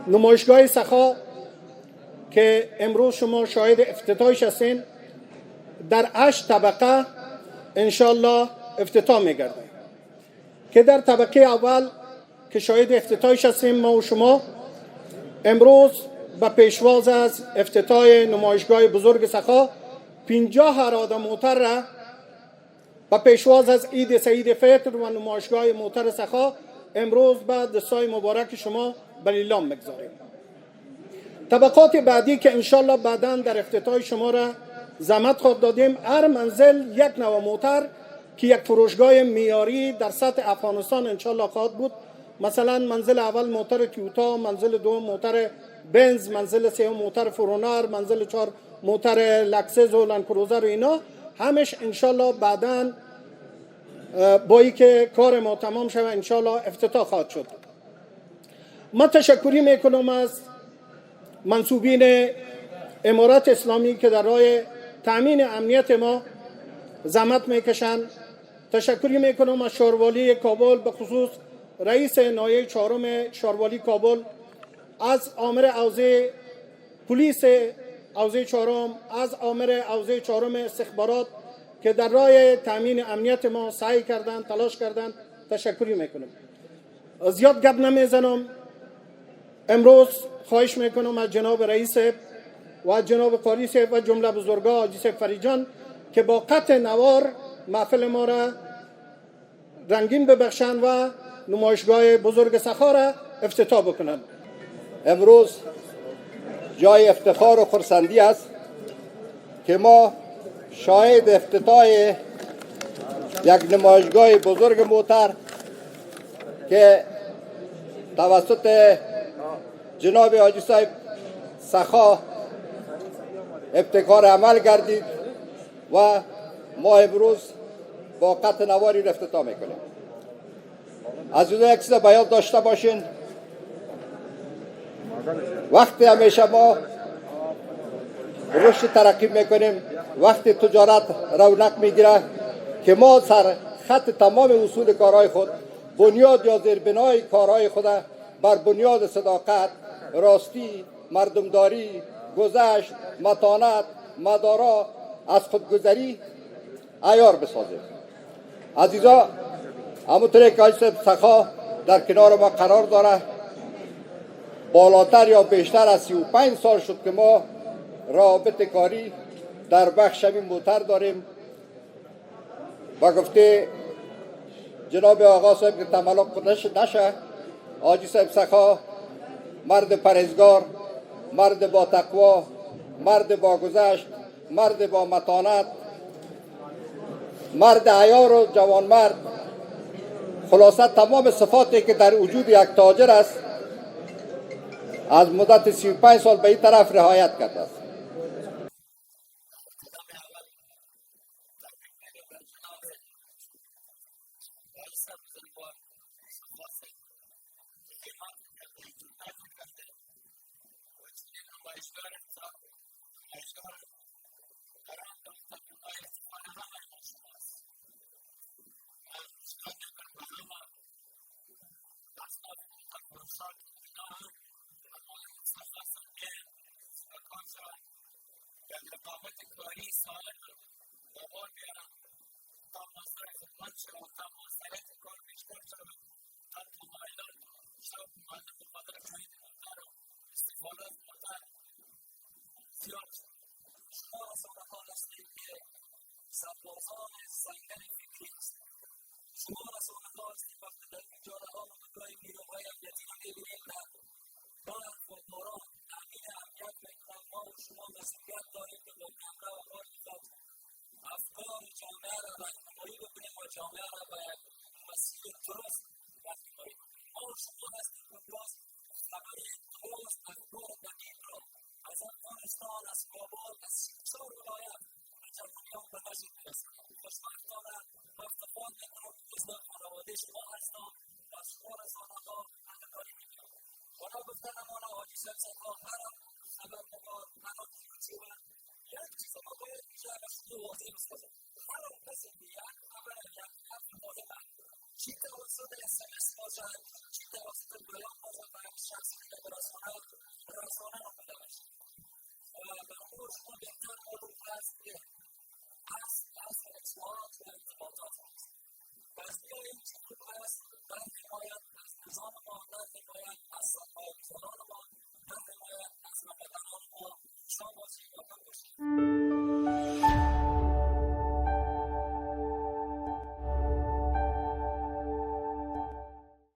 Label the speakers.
Speaker 1: نمایشگاه سخا که امروز شما شاهد افتتاحش هستین در 8 طبقه انشالله افتتاح میگرده که در طبقه اول که شاهد افتتاحش هستیم ما و شما امروز به پیشواز از افتتاح نمایشگاه بزرگ سخا 50 اراده موتر را به پیشواز از عید سعید فطر و نمایشگاه موتر سخا امروز به دستای مبارک شما به لیلام میگذاریم. طبقات بعدی که انشالله بعداً در افتتاح شما را زحمت خود دادیم، هر منزل یک نوع موتر که یک فروشگاه میاری در سطح افغانستان انشالله خواهد بود. مثلا منزل اول موتر تویوتا، منزل دوم موتر بنز، منزل سوم موتر فرونر، منزل چهار موتر لکسس و لندکروزر و اینا همش انشالله بعداً با ای که کار ما تمام شود انشالله افتتاح خواهد شد. من تشکری میکنم از منصوبین امارت اسلامی که در راه تامین امنیت ما زحمت میکشند. تشکری میکنم از شاروالی کابل، به خصوص رئیس نایه چهارم شاروالی کابل، از آمر حوزه پلیس حوزه چهارم، از آمر حوزه چهارم استخبارات که در راه تامین امنیت ما سعی کردند، تلاش کردند. تشکری میکنم. زیاد گپ نمیزنم. امروز خواهش میکنم از جناب رئیس و از جناب قاری صاحب و جمله بزرگا حاجی صاحب فریجان که با قطع نوار محفل ما را رنگین ببخشند و نمایشگاه بزرگ سخا را افتتاح بکنند.
Speaker 2: امروز جای افتخار و خرسندی است که ما شاهد افتتاح یک نمایشگاه بزرگ موتر که توسط جناب حاجی صاحب سخا ابتکار عمل گردید و ما امروز با قطع نواری را افتتاح میکنیم. از این یک چیز بیان داشته باشین، وقتی همیشه ما رشد ترقی میکنیم، وقتی تجارت رونق میگیره که ما سر خط تمام اصول کارهای خود، بنیاد یا زیربنای کارهای خود بر بنیاد صداقت، راستی، مردمداری، گذشت، متانت، مدارا، از خودگذری عیار بسازیم. عزیزا، همونطوری که حاجی سخا در کنار ما قرار داره، بالاتر یا بیشتر از 35 سال شد که ما رابط کاری در بخش همین موتر داریم و گفته جناب آقا صاحب که تملق نشه، حاجی صاحب سخا مرد پرهیزگار، مرد با تقوا، مرد با گذشت، مرد با متانت، مرد عیار و جوانمرد، خلاصه تمام صفاتی که در وجود یک تاجر است از مدت 35 سال به این طرف رعایت کرده است.
Speaker 3: چی توسط SMS باشد، چی توسط پیام باشد، برای شخص